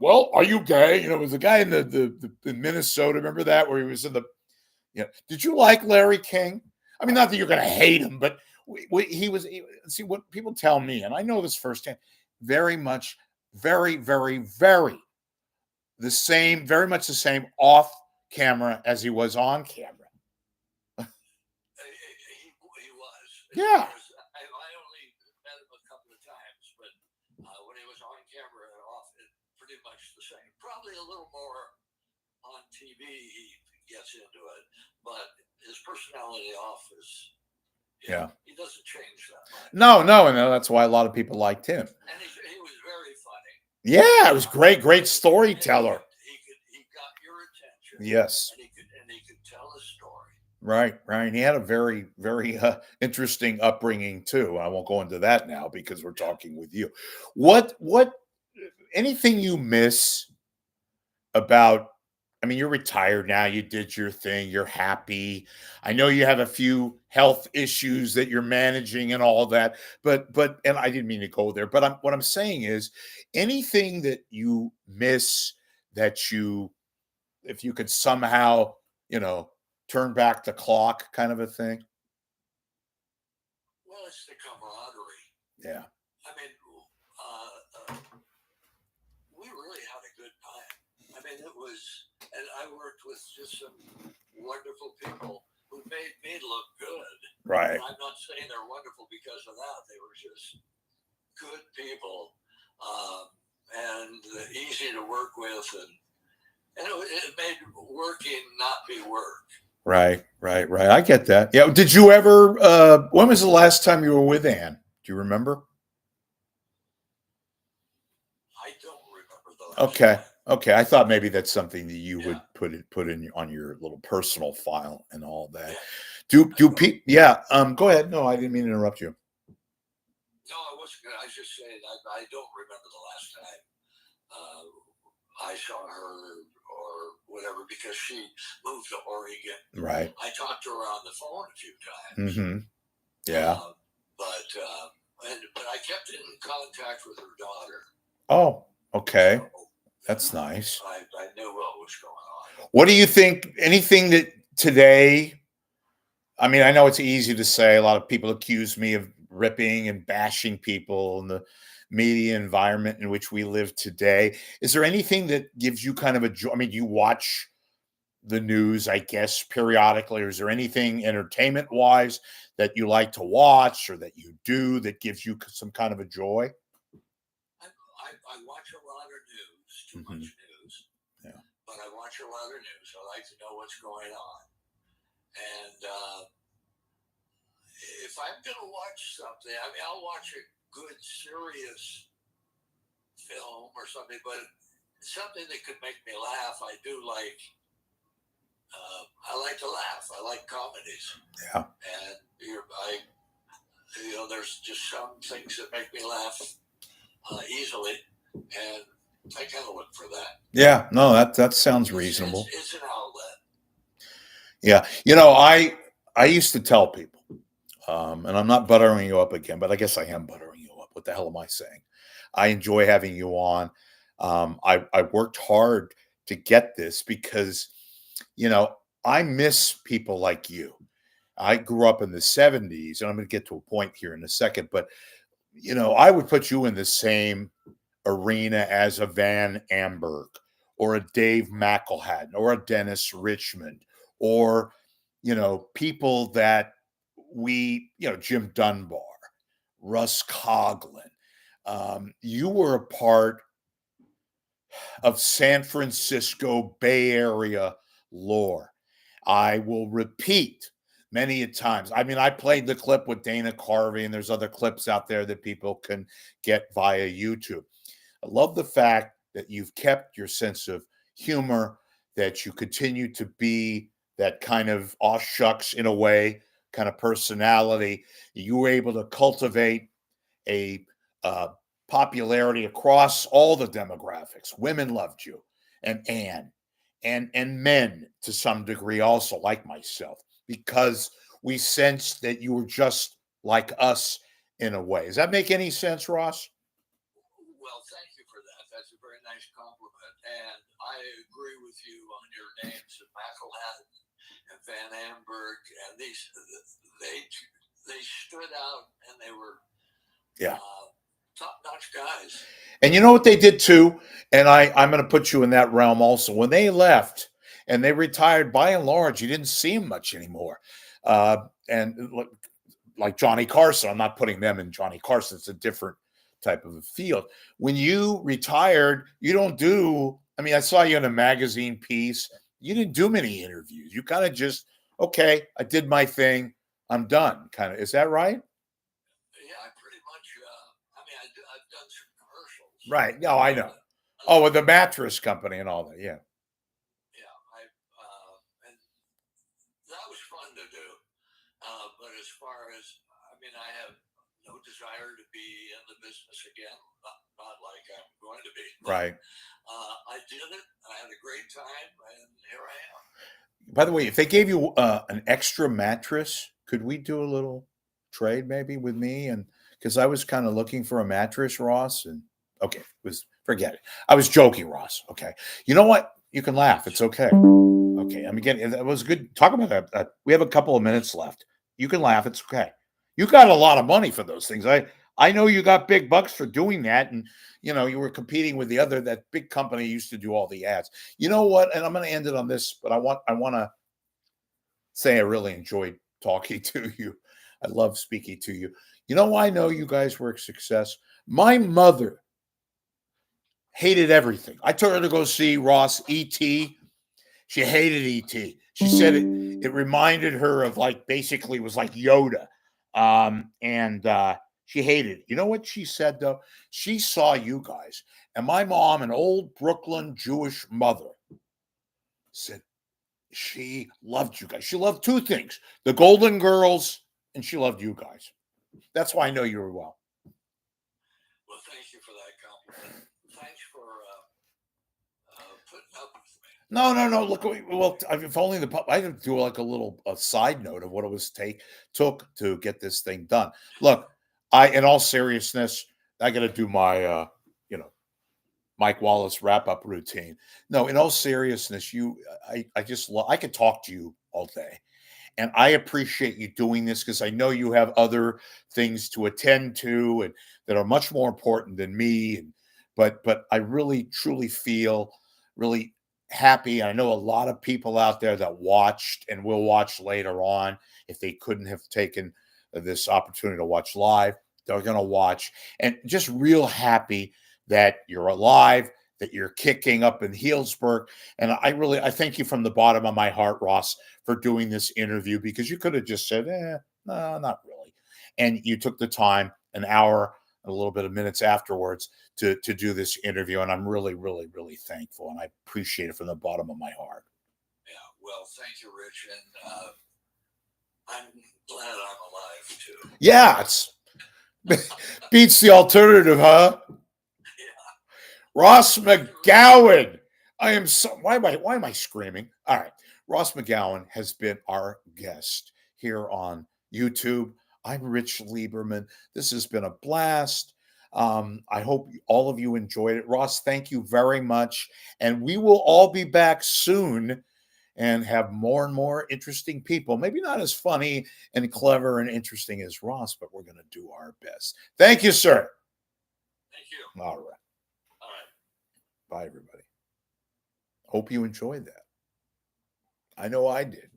A: well, are you gay? It was the guy in the Minnesota. Remember that, where he was in the. Did you like Larry King? I mean, not that you're going to hate him, but see what people tell me, and I know this firsthand, very much, very, very, very very much the same off camera as he was on camera.
B: He was.
A: Yeah.
B: I only met him a couple of times, but when he was on camera and off, pretty much the same. Probably a little more on TV, he gets into it, but his personality off is, he doesn't change that much.
A: No, that's why a lot of people liked him.
B: And he was very funny.
A: Yeah, it was great storyteller.
B: He got your attention.
A: Yes.
B: And he could tell a story.
A: Right. He had a very, very interesting upbringing too. I won't go into that now because we're talking with you. What anything you miss about? I mean, you're retired now. You did your thing. You're happy. I know you have a few health issues that you're managing and all that. But and I didn't mean to go there. But what I'm saying is, anything that you miss that you, if you could somehow, turn back the clock, kind of a thing.
B: Well, it's the camaraderie.
A: Yeah.
B: I mean, we really had a good time. I mean, it was, and I worked with just some wonderful people who made me look good.
A: Right.
B: And I'm not saying they're wonderful because of that. They were just good people, and easy to work with, and it made working not be work.
A: Right. I get that. Yeah. Did you ever? When was the last time you were with Ann? Do you remember?
B: I don't remember the last time.
A: Okay. I thought maybe that's something that you would put in on your little personal file and all that. Yeah. Do people? Yeah. Go ahead. No, I didn't mean to interrupt you.
B: No, I wasn't gonna. I was just saying I don't remember the last time I saw her or whatever, because she moved to Oregon.
A: Right.
B: I talked to her on the phone a few times.
A: Mm-hmm. Yeah.
B: But I kept in contact with her daughter.
A: Oh, okay. So, that's nice.
B: I knew what was going on.
A: What do you think? Anything that today? I mean, I know it's easy to say. A lot of people accuse me of ripping and bashing people in the media environment in which we live today. Is there anything that gives you kind of a joy? I mean, you watch the news, I guess, periodically, or is there anything entertainment-wise that you like to watch or that you do that gives you some kind of a joy?
B: I watch a lot of news, too much news. Yeah. But I watch a lot of news. I like to know what's going on. And if I'm going to watch something, I mean, I'll watch a good, serious film or something, but something that could make me laugh. I do like, I like to laugh. I like comedies.
A: Yeah.
B: And there's just some things that make me laugh easily, and I kind of look for that. Yeah,
A: no, that sounds reasonable.
B: It's an outlet.
A: Yeah, I used to tell people, and I'm not buttering you up again, but I guess I am buttering you up. What the hell am I saying? I enjoy having you on. I worked hard to get this because, I miss people like you. I grew up in the 70s, and I'm going to get to a point here in a second, but, I would put you in the same arena as a Van Amberg or a Dave McElhatton or a Dennis Richmond or, people that Jim Dunbar, Russ Coughlin. You were a part of San Francisco Bay Area lore. I will repeat many a times. I mean, I played the clip with Dana Carvey, and there's other clips out there that people can get via YouTube. I love the fact that you've kept your sense of humor, that you continue to be that kind of aw shucks in a way kind of personality. You were able to cultivate a popularity across all the demographics. Women loved you, and Ann, and men to some degree also, like myself, because we sensed that you were just like us in a way. Does that make any sense, Ross?
B: Well, thank you for that. That's a very nice compliment, and I agree with you on your names of McElhatton and Van Amberg, and they stood out, and they were
A: Yeah.
B: top-notch guys.
A: And you know what they did too? And I'm going to put you in that realm also. When they left and they retired, by and large, you didn't see them much anymore. And like Johnny Carson, I'm not putting them in Johnny Carson. It's a different type of a field. When you retired, you don't do, I mean, I saw you in a magazine piece. You didn't do many interviews. You kind of just, okay, I did my thing. I'm done. Kind of. Is that right?
B: Yeah, I pretty much, I mean, I've done some commercials.
A: Right. No, I know. Oh, with the mattress company and all that. Yeah.
B: Yeah. And that was fun to do. But as far as, I mean, I have no desire to be in the business again. Not like I'm going to be.
A: Right.
B: I did it. I had a great time, and here I am.
A: By the way, if they gave you an extra mattress, could we do a little trade maybe with me? And because I was kind of looking for a mattress, Ross, and okay, forget it. I was joking, Ross. Okay, you know what? You can laugh. It's okay. Okay, I mean, again, that was good. Talk about that. We have a couple of minutes left. You can laugh. It's okay. You got a lot of money for those things. I know you got big bucks for doing that, and you know you were competing with that big company used to do all the ads. You know what? And I'm going to end it on this, but I want to say I really enjoyed talking to you. I love speaking to you. You know why I know you guys were a success? My mother hated everything. I took her to go see Ross E.T. She hated E.T. She said it reminded her of basically was like Yoda. And she hated it. You know what she said though? She saw you guys. And my mom, an old Brooklyn Jewish mother, said she loved you guys. She loved two things: the Golden Girls, and she loved you guys. That's why I know you were well.
B: Well, thank you for that compliment. Thanks for putting up with me.
A: No. Look, well, if only I didn't do like a side note of what it took to get this thing done. Look, in all seriousness, I got to do my, Mike Wallace wrap up routine. No, in all seriousness, I could talk to you all day. And I appreciate you doing this because I know you have other things to attend to and that are much more important than me. But I really truly feel really happy. I know a lot of people out there that watched and will watch later on. If they couldn't have taken this opportunity to watch live, they're going to watch, and just real happy that you're alive, that you're kicking up in Healdsburg. And I thank you from the bottom of my heart, Ross, for doing this interview, because you could have just said, no, not really. And you took the time, an hour, a little bit of minutes afterwards to do this interview. And I'm really, really, really thankful. And I appreciate it from the bottom of my heart.
B: Yeah, well, thank you, Rich. And I'm glad I'm alive too.
A: Yeah, it's beats the alternative, huh?
B: Yeah.
A: Ross McGowan. Why am I screaming? All right. Ross McGowan has been our guest here on YouTube. I'm Rich Lieberman. This has been a blast. I hope all of you enjoyed it. Ross, thank you very much. And we will all be back soon and have more and more interesting people. Maybe not as funny and clever and interesting as Ross, but we're going to do our best. Thank you, sir.
B: Thank you.
A: All right.
B: All right.
A: Bye, everybody. Hope you enjoyed that. I know I did.